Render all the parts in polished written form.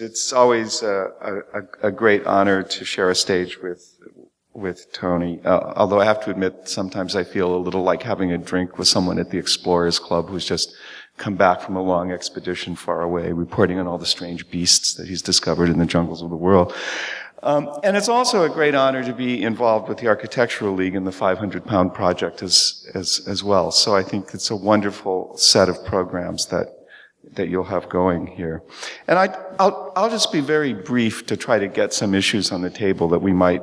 It's always a great honor to share a stage with Tony. Although I have to admit, sometimes I feel a little like having a drink with someone at the Explorers Club who's just come back from a long expedition far away, reporting on all the strange beasts that he's discovered in the jungles of the world. And it's also a great honor to be involved with the Architectural League and the 500-pound project as well. So I think it's a wonderful set of programs that you'll have going here. And I'll just be very brief to try to get some issues on the table that we might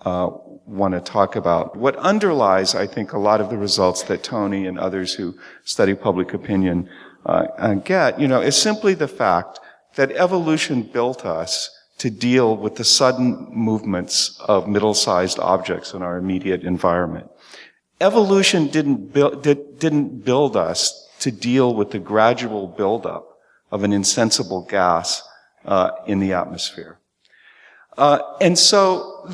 want to talk about. What underlies, I think, a lot of the results that Tony and others who study public opinion get, is simply the fact that evolution built us to deal with the sudden movements of middle-sized objects in our immediate environment. Evolution didn't build us to deal with the gradual buildup of an insensible gas in the atmosphere. And so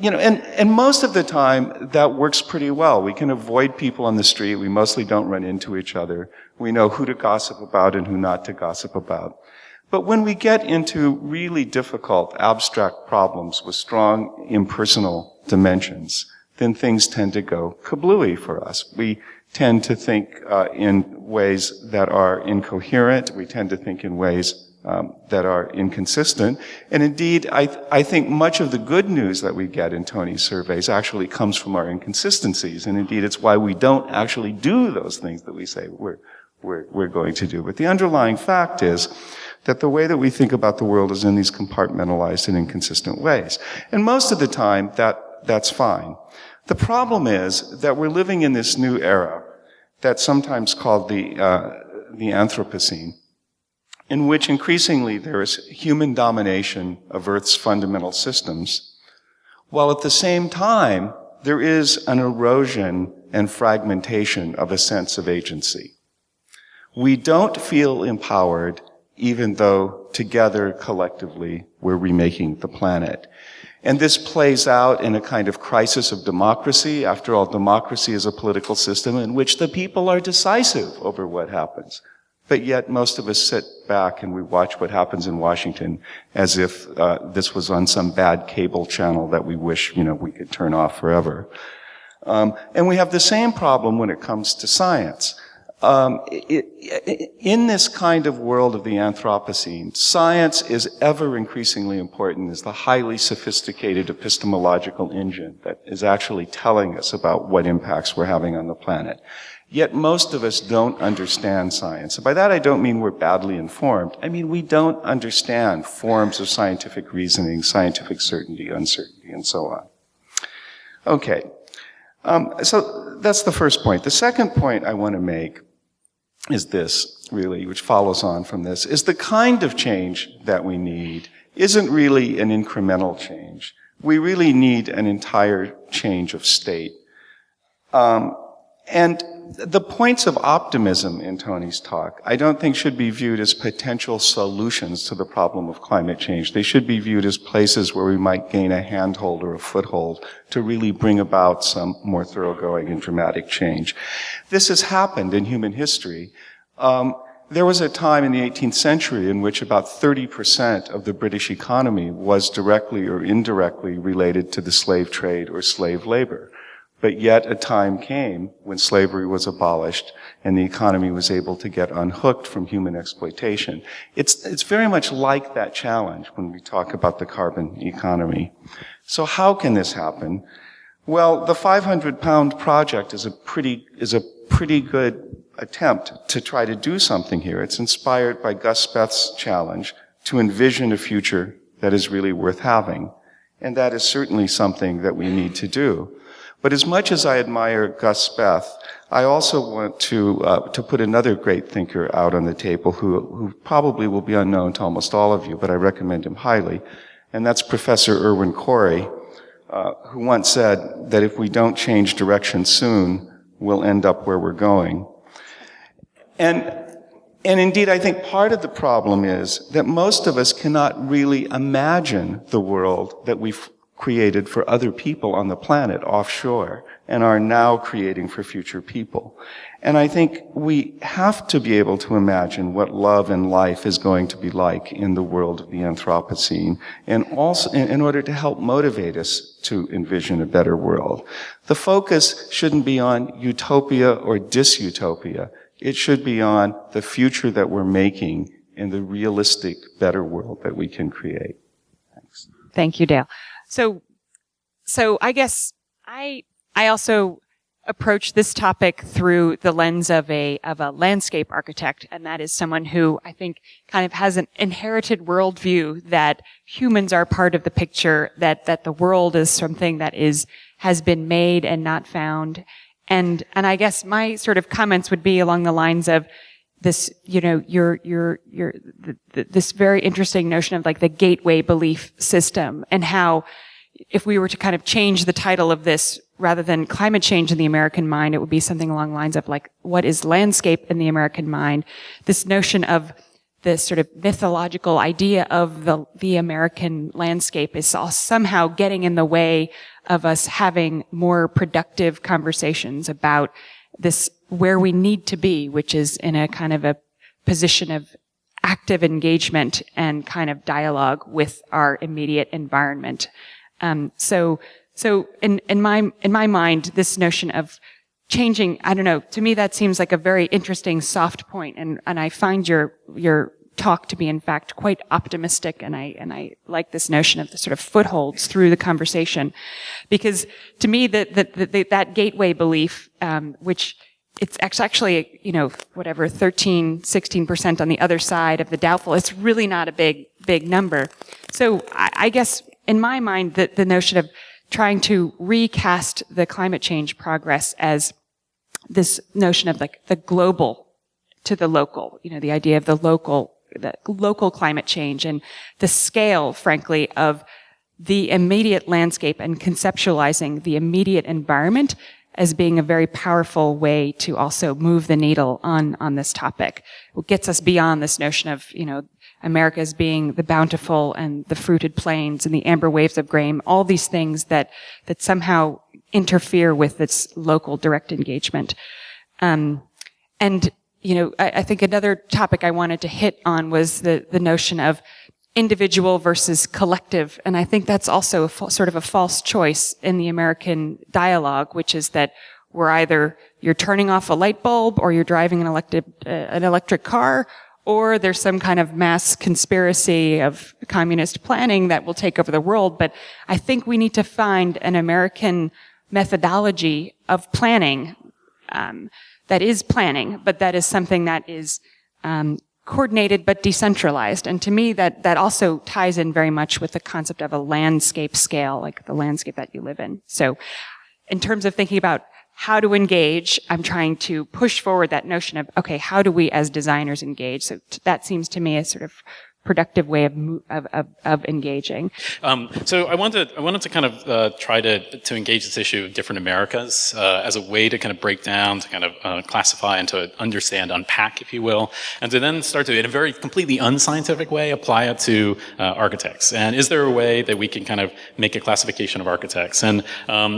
and most of the time that works pretty well. We can avoid people on the street. We mostly don't run into each other. We know who to gossip about and who not to gossip about. But when we get into really difficult abstract problems with strong impersonal dimensions, then things tend to go kablooey for us. We tend to think in ways that are incoherent. We tend to think in ways that are inconsistent. And indeed, I think much of the good news that we get in Tony's surveys actually comes from our inconsistencies. And indeed, it's why we don't actually do those things that we say we're going to do. But the underlying fact is that the way that we think about the world is in these compartmentalized and inconsistent ways. And most of the time, that's fine. The problem is that we're living in this new era that's sometimes called the Anthropocene, in which increasingly there is human domination of Earth's fundamental systems, while at the same time there is an erosion and fragmentation of a sense of agency. We don't feel empowered, even though together, collectively, we're remaking the planet. And this plays out in a kind of crisis of democracy. After all, democracy is a political system in which the people are decisive over what happens. But yet most of us sit back and we watch what happens in Washington as if this was on some bad cable channel that we wish, we could turn off forever. And we have the same problem when it comes to science. In this kind of world of the Anthropocene, science is ever increasingly important as the highly sophisticated epistemological engine that is actually telling us about what impacts we're having on the planet. Yet most of us don't understand science. And by that I don't mean we're badly informed. I mean we don't understand forms of scientific reasoning, scientific certainty, uncertainty, and so on. Okay. So that's the first point. The second point I want to make is this, really, which follows on from this, is the kind of change that we need isn't really an incremental change. We really need an entire change of state. And the points of optimism in Tony's talk, I don't think should be viewed as potential solutions to the problem of climate change. They should be viewed as places where we might gain a handhold or a foothold to really bring about some more thoroughgoing and dramatic change. This has happened in human history. There was a time in the 18th century in which about 30% of the British economy was directly or indirectly related to the slave trade or slave labor. But yet a time came when slavery was abolished and the economy was able to get unhooked from human exploitation. It's very much like that challenge when we talk about the carbon economy. So how can this happen? Well, the 500-pound project is a pretty good attempt to try to do something here. It's inspired by Gus Speth's challenge to envision a future that is really worth having. And that is certainly something that we need to do. But as much as I admire Gus Speth, I also want to put another great thinker out on the table who probably will be unknown to almost all of you, but I recommend him highly. And that's Professor Irwin Corey, who once said that if we don't change direction soon, we'll end up where we're going. And indeed, I think part of the problem is that most of us cannot really imagine the world that we created for other people on the planet offshore and are now creating for future people. And I think we have to be able to imagine what love and life is going to be like in the world of the Anthropocene, and also in order to help motivate us to envision a better world. The focus shouldn't be on utopia or dysutopia. It should be on the future that we're making in the realistic, better world that we can create. Thanks. Thank you, Dale. So I guess I also approach this topic through the lens of a landscape architect, and that is someone who I think kind of has an inherited worldview that humans are part of the picture, that the world is something that has been made and not found. And I guess my sort of comments would be along the lines of this, this very interesting notion of like the gateway belief system, and how if we were to kind of change the title of this, rather than climate change in the American mind, it would be something along the lines of like, what is landscape in the American mind? This notion of this sort of mythological idea of the American landscape is somehow getting in the way of us having more productive conversations about this, where we need to be, which is in a kind of a position of active engagement and kind of dialogue with our immediate environment. So in my mind, this notion of changing, I don't know, to me that seems like a very interesting soft point, and I find your talk to be in fact quite optimistic, and I like this notion of the sort of footholds through the conversation, because to me that gateway belief, which it's actually, 13-16% on the other side of the doubtful, it's really not a big number. So I guess in my mind, the notion of trying to recast the climate change progress as this notion of like the global to the local, the idea of the local climate change, and the scale, frankly, of the immediate landscape, and conceptualizing the immediate environment as being a very powerful way to also move the needle on this topic. It gets us beyond this notion of, America as being the bountiful and the fruited plains and the amber waves of grain, all these things that somehow interfere with this local direct engagement. I think another topic I wanted to hit on was the notion of individual versus collective. And I think that's also sort of a false choice in the American dialogue, which is that you're turning off a light bulb, or you're driving an electric car, or there's some kind of mass conspiracy of communist planning that will take over the world. But I think we need to find an American methodology of planning, that is planning, but that is something that is coordinated but decentralized. And to me, that also ties in very much with the concept of a landscape scale, like the landscape that you live in. So in terms of thinking about how to engage, I'm trying to push forward that notion of, okay, how do we as designers engage? So that seems to me a sort of productive way of engaging. So I wanted to kind of try to engage this issue of different Americas as a way to kind of break down, to kind of classify and to understand, unpack, if you will, and to then start to, in a very completely unscientific way, apply it to architects. And is there a way that we can kind of make a classification of architects? And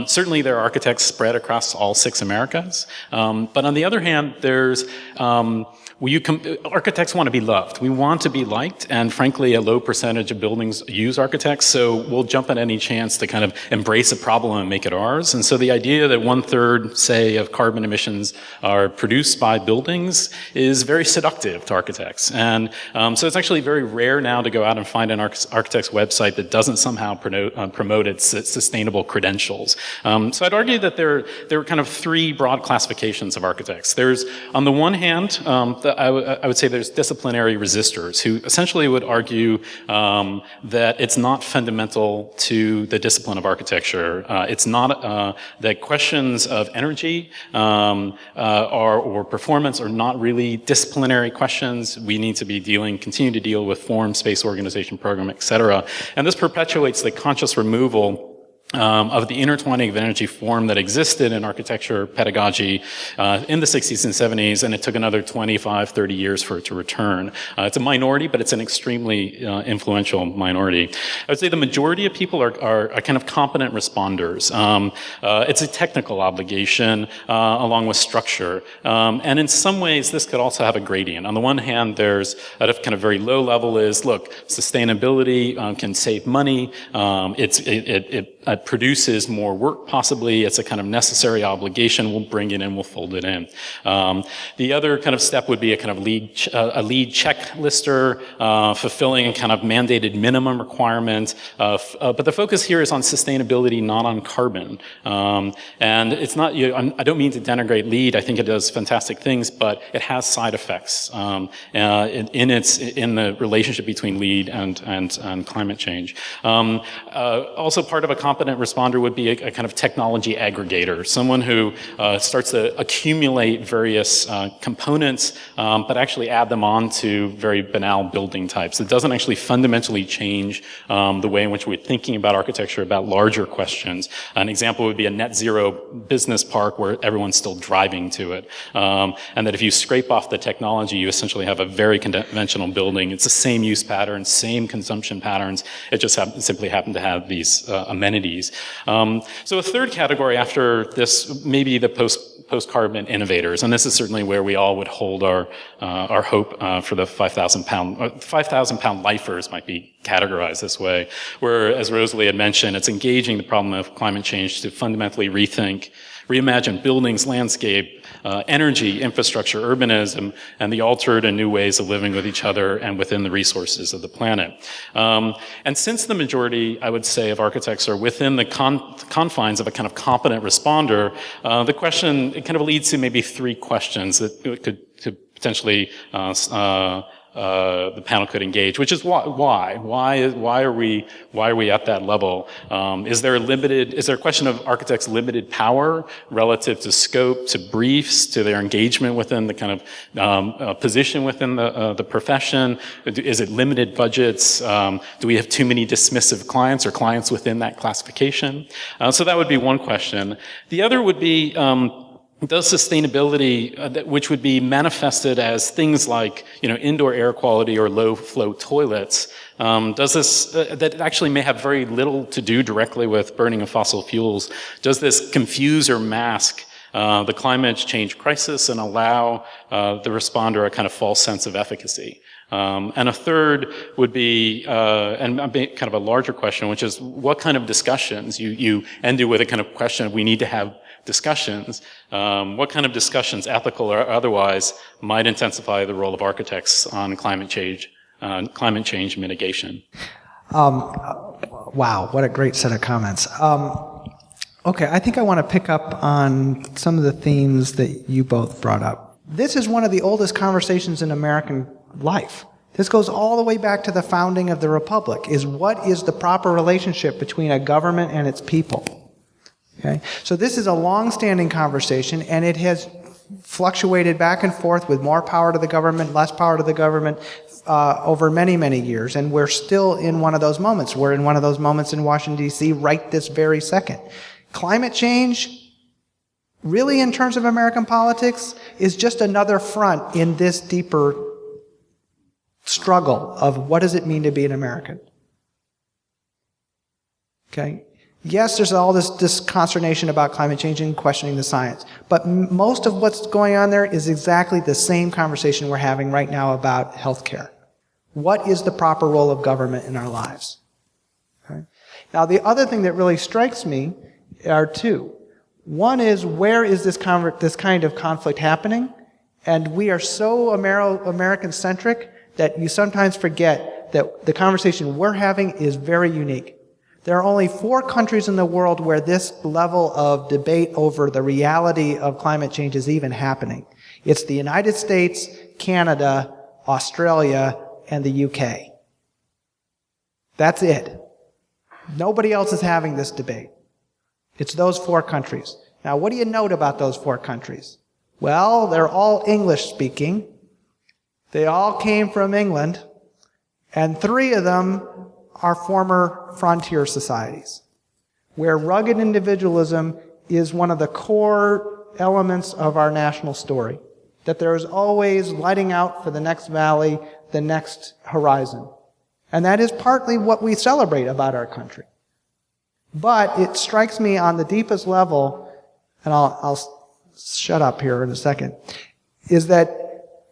certainly there are architects spread across all 6 Americas. But on the other hand, there's architects want to be loved. We want to be liked, and frankly, a low percentage of buildings use architects, so we'll jump at any chance to kind of embrace a problem and make it ours. And so the idea that 1/3, say, of carbon emissions are produced by buildings is very seductive to architects. And so it's actually very rare now to go out and find an architect's website that doesn't somehow promote its sustainable credentials. So I'd argue that there are kind of 3 broad classifications of architects. There's, on the one hand, I would say there's disciplinary resistors who essentially would argue that it's not fundamental to the discipline of architecture. It's not that questions of energy or performance are not really disciplinary questions. We need to be continue to deal with form, space, organization, program, etc. And this perpetuates the conscious removal of the intertwining of energy form that existed in architecture pedagogy in the 60s and 70s, and it took another 25, 30 years for it to return. It's a minority, but it's an extremely influential minority. I would say the majority of people are kind of competent responders. It's a technical obligation along with structure. And in some ways, this could also have a gradient. On the one hand, there's at a kind of very low level is, look, sustainability can save money. It produces more work, possibly. It's a kind of necessary obligation. We'll bring it in, we'll fold it in. The other kind of step would be a kind of lead checklister, fulfilling a kind of mandated minimum requirement. But the focus here is on sustainability, not on carbon. And it's not, I don't mean to denigrate LEED. I think it does fantastic things, but it has side effects in the relationship between LEED and climate change. Also, part of a competent responder would be a kind of technology aggregator, someone who starts to accumulate various components, but actually add them on to very banal building types. It doesn't actually fundamentally change the way in which we're thinking about architecture, about larger questions. An example would be a net zero business park where everyone's still driving to it. And that if you scrape off the technology, you essentially have a very conventional building. It's the same use patterns, same consumption patterns. It just simply happen to have these amenities. So a third category after this, maybe the post-carbon innovators, and this is certainly where we all would hold our hope for the 5,000-pound lifers might be categorized this way, where, as Rosalie had mentioned, it's engaging the problem of climate change to fundamentally reimagine buildings, landscape, energy, infrastructure, urbanism, and the altered and new ways of living with each other and within the resources of the planet. And since the majority, I would say, of architects are within the confines of a kind of competent responder, the question, it kind of leads to maybe three questions that could potentially the panel could engage, which is why are we at that level? Is there a question of architects' limited power relative to scope, to briefs, to their engagement within the kind of position within the profession? Is it limited budgets? Do we have too many dismissive clients or clients within that classification? So that would be one question. The other would be, does sustainability, which would be manifested as things like, indoor air quality or low flow toilets, does this, that actually may have very little to do directly with burning of fossil fuels, does this confuse or mask the climate change crisis and allow the responder a kind of false sense of efficacy? And a third would be, and kind of a larger question, which is what kind of discussions? You ended with a kind of question of we need to have discussions. What kind of discussions, ethical or otherwise, might intensify the role of architects on climate change mitigation? Wow, what a great set of comments. Okay, I think I want to pick up on some of the themes that you both brought up. This is one of the oldest conversations in American life. This goes all the way back to the founding of the Republic, is what is the proper relationship between a government and its people? Okay? So this is a long-standing conversation, and it has fluctuated back and forth with more power to the government, less power to the government over many, many years, and we're still in one of those moments. We're in one of those moments in Washington, D.C. right this very second. Climate change, really in terms of American politics, is just another front in this deeper struggle of what does it mean to be an American. Okay? Yes, there's all this consternation about climate change and questioning the science, but most of what's going on there is exactly the same conversation we're having right now about healthcare. What is the proper role of government in our lives? Okay? Now, the other thing that really strikes me are two. One is, where is this kind of conflict happening? And we are so American-centric that you sometimes forget that the conversation we're having is very unique. There are only 4 countries in the world where this level of debate over the reality of climate change is even happening. It's the United States, Canada, Australia, and the UK. That's it. Nobody else is having this debate. It's those 4 countries. Now, what do you note about those 4 countries? Well, they're all English-speaking. They all came from England, and 3 of them are former frontier societies. where rugged individualism is one of the core elements of our national story. That there is always lighting out for the next valley, the next horizon. And that is partly what we celebrate about our country. But it strikes me on the deepest level, and I'll shut up here in a second, is that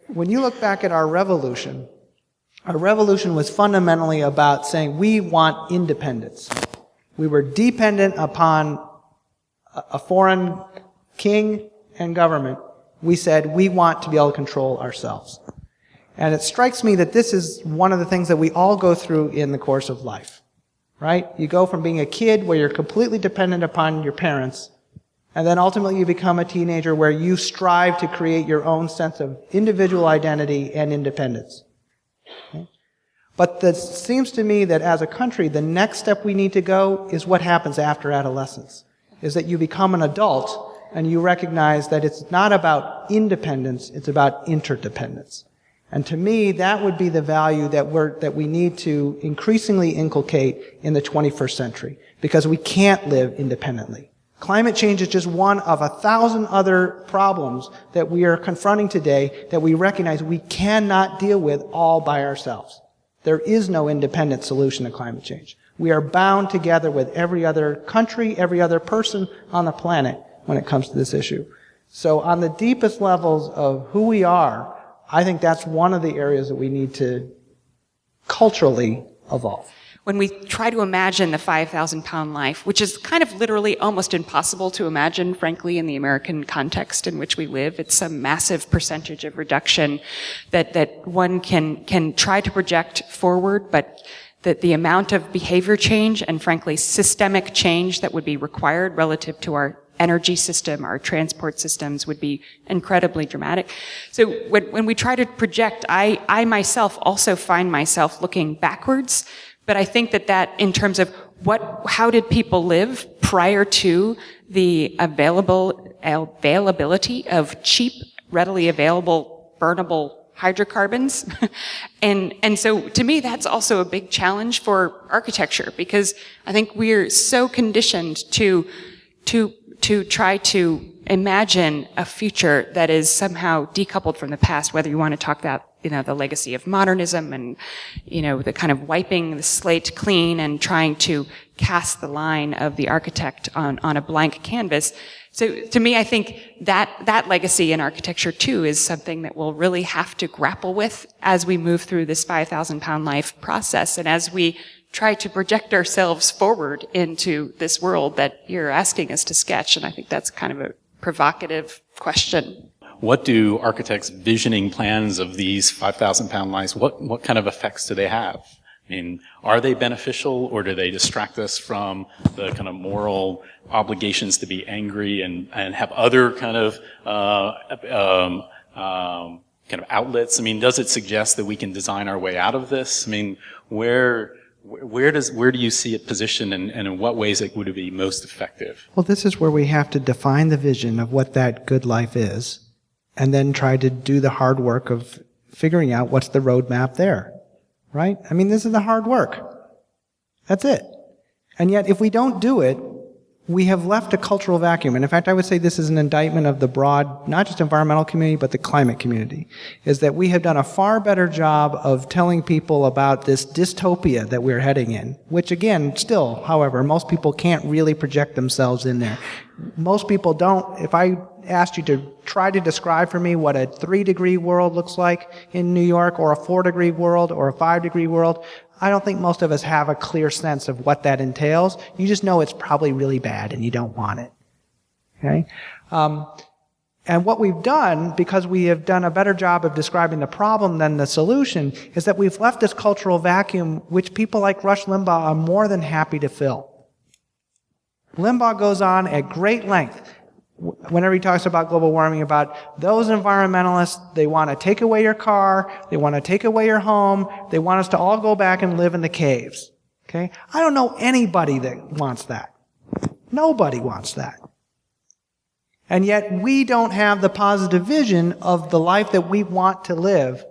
when you look back at our revolution was fundamentally about saying we want independence. We were dependent upon a foreign king and government. We said we want to be able to control ourselves. And it strikes me that this is one of the things that we all go through in the course of life, right? You go from being a kid where you're completely dependent upon your parents, and then ultimately you become a teenager where you strive to create your own sense of individual identity and independence. Okay? But it seems to me that as a country, the next step we need to go is what happens after adolescence, is that you become an adult and you recognize that it's not about independence, it's about interdependence. And to me, that would be the value that we need to increasingly inculcate in the 21st century, because we can't live independently. Climate change is just one of 1,000 other problems that we are confronting today that we recognize we cannot deal with all by ourselves. There is no independent solution to climate change. We are bound together with every other country, every other person on the planet when it comes to this issue. So on the deepest levels of who we are, I think that's one of the areas that we need to culturally evolve. When we try to imagine the 5,000-pound life, which is kind of literally almost impossible to imagine, frankly, in the American context in which we live, it's some massive percentage of reduction that one can try to project forward, but that the amount of behavior change and, frankly, systemic change that would be required relative to our energy system, our transport systems would be incredibly dramatic. So when we try to project, I myself also find myself looking backwards, but I think that in terms of how did people live prior to the availability of cheap, readily available, burnable hydrocarbons. And so to me, that's also a big challenge for architecture, because I think we're so conditioned to try to imagine a future that is somehow decoupled from the past, whether you want to talk about, the legacy of modernism and, the kind of wiping the slate clean and trying to cast the line of the architect on a blank canvas. So to me, I think that legacy in architecture too is something that we'll really have to grapple with as we move through this 5,000-pound life process, and as we try to project ourselves forward into this world that you're asking us to sketch. And I think that's kind of a provocative question. What do architects' visioning plans of these 5,000-pound lives, what kind of effects do they have? I mean, are they beneficial, or do they distract us from the kind of moral obligations to be angry and have other kind of outlets? I mean, does it suggest that we can design our way out of this? I mean, where do you see it positioned, and in what ways would it be most effective? Well, this is where we have to define the vision of what that good life is, and then try to do the hard work of figuring out what's the roadmap there, right? I mean, this is the hard work. That's it. And yet, if we don't do it, we have left a cultural vacuum. And in fact, I would say this is an indictment of the broad, not just environmental community, but the climate community, is that we have done a far better job of telling people about this dystopia that we're heading in, which again, still, however, most people can't really project themselves in there. Most people don't. If I asked you to try to describe for me what a 3-degree world looks like in New York, or a 4-degree world, or a 5-degree world, I don't think most of us have a clear sense of what that entails. You just know it's probably really bad and you don't want it. Okay? And what we've done, because we have done a better job of describing the problem than the solution, is that we've left this cultural vacuum which people like Rush Limbaugh are more than happy to fill. Limbaugh goes on at great length whenever he talks about global warming, about those environmentalists, they want to take away your car, they want to take away your home, they want us to all go back and live in the caves. Okay? I don't know anybody that wants that. Nobody wants that. And yet we don't have the positive vision of the life that we want to live.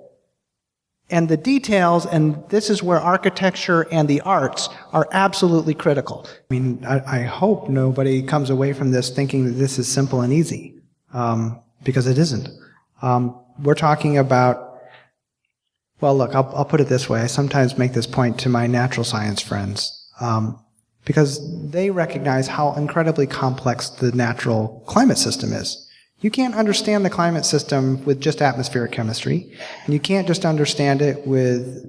And the details, and this is where architecture and the arts are absolutely critical. I mean, I hope nobody comes away from this thinking that this is simple and easy, because it isn't. We're talking about, well, look, I'll put it this way. I sometimes make this point to my natural science friends, because they recognize how incredibly complex the natural climate system is. You can't understand the climate system with just atmospheric chemistry, and you can't just understand it with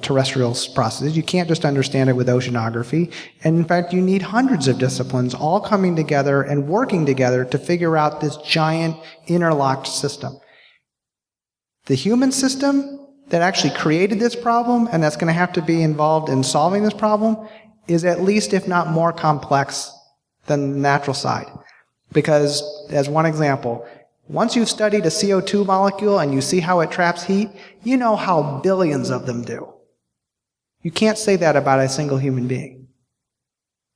terrestrial processes. You can't just understand it with oceanography. And in fact, you need hundreds of disciplines all coming together and working together to figure out this giant interlocked system. The human system that actually created this problem and that's going to have to be involved in solving this problem is at least, if not more complex than the natural side. Because, as one example, once you've studied a CO2 molecule and you see how it traps heat, you know how billions of them do. You can't say that about a single human being.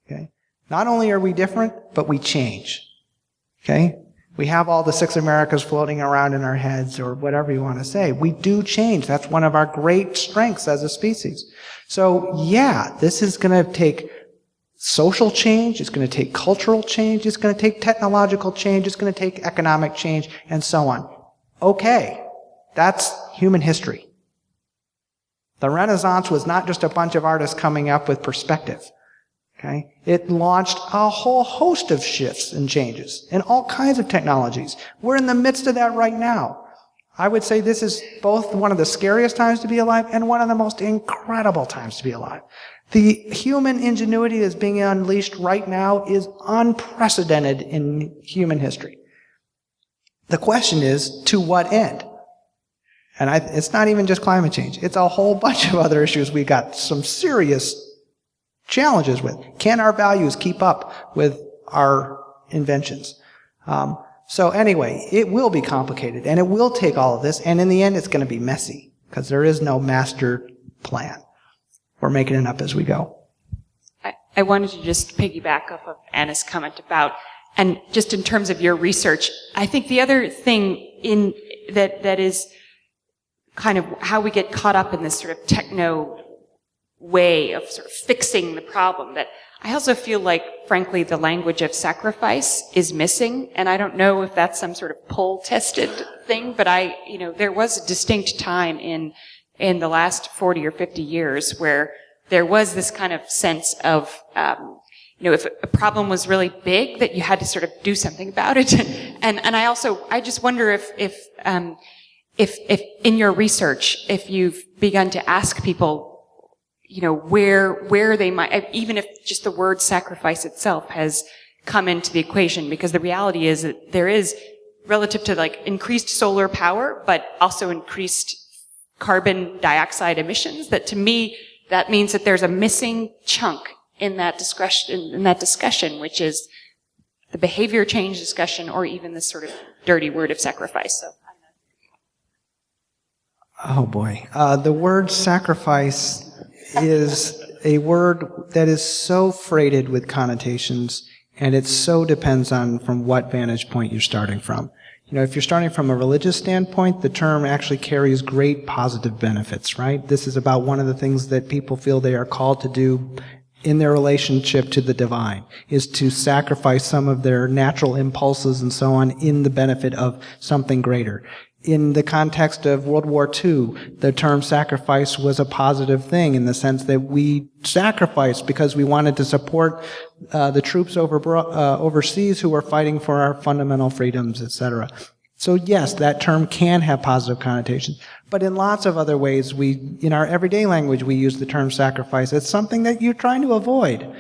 Okay? Not only are we different, but we change. Okay? We have all the 6 Americas floating around in our heads, or whatever you want to say. We do change. That's one of our great strengths as a species. So, yeah, this is going to take social change, it's going to take cultural change, it's going to take technological change, it's going to take economic change, and so on. Okay, that's human history. The Renaissance was not just a bunch of artists coming up with perspective. Okay? It launched a whole host of shifts and changes in all kinds of technologies. We're in the midst of that right now. I would say this is both one of the scariest times to be alive and one of the most incredible times to be alive. The human ingenuity that's being unleashed right now is unprecedented in human history. The question is, to what end? And it's not even just climate change. It's a whole bunch of other issues we've got some serious challenges with. Can our values keep up with our inventions? So anyway, it will be complicated, and it will take all of this, and in the end it's going to be messy, because there is no master plan. We're making it up as we go. I wanted to just piggyback off of Anna's comment about, and just in terms of your research, I think the other thing in that is kind of how we get caught up in this sort of techno way of sort of fixing the problem, that I also feel like, frankly, the language of sacrifice is missing, and I don't know if that's some sort of poll-tested thing, but there was a distinct time in the last 40 or 50 years where there was this kind of sense of, if a problem was really big, that you had to sort of do something about it. And I just wonder if in your research, if you've begun to ask people, where they might, even if just the word sacrifice itself has come into the equation, because the reality is that there is, relative to like increased solar power, but also increased carbon dioxide emissions, that to me, that means that there's a missing chunk in that discussion, which is the behavior change discussion, or even this sort of dirty word of sacrifice. So, oh boy. The word sacrifice is a word that is so freighted with connotations, and it so depends on from what vantage point you're starting from. If you're starting from a religious standpoint, the term actually carries great positive benefits, right? This is about one of the things that people feel they are called to do in their relationship to the divine, is to sacrifice some of their natural impulses and so on in the benefit of something greater. In the context of World War II, the term sacrifice was a positive thing in the sense that we sacrificed because we wanted to support the troops overseas who were fighting for our fundamental freedoms, etc. So yes, that term can have positive connotations. But in lots of other ways, in our everyday language, we use the term sacrifice as something that you're trying to avoid.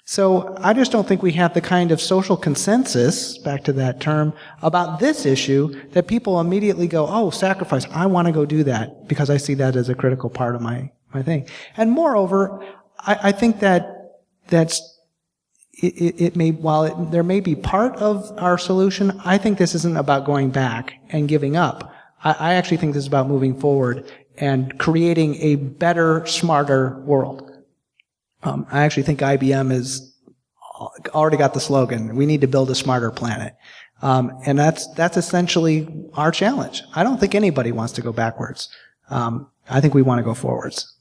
So I just don't think we have the kind of social consensus, back to that term, about this issue that people immediately go, oh, sacrifice, I want to go do that because I see that as a critical part of my thing. And moreover, I think while there may be part of our solution, I think this isn't about going back and giving up. I actually think this is about moving forward and creating a better, smarter world. I actually think IBM has already got the slogan, we need to build a smarter planet. And that's essentially our challenge. I don't think anybody wants to go backwards. I think we want to go forwards.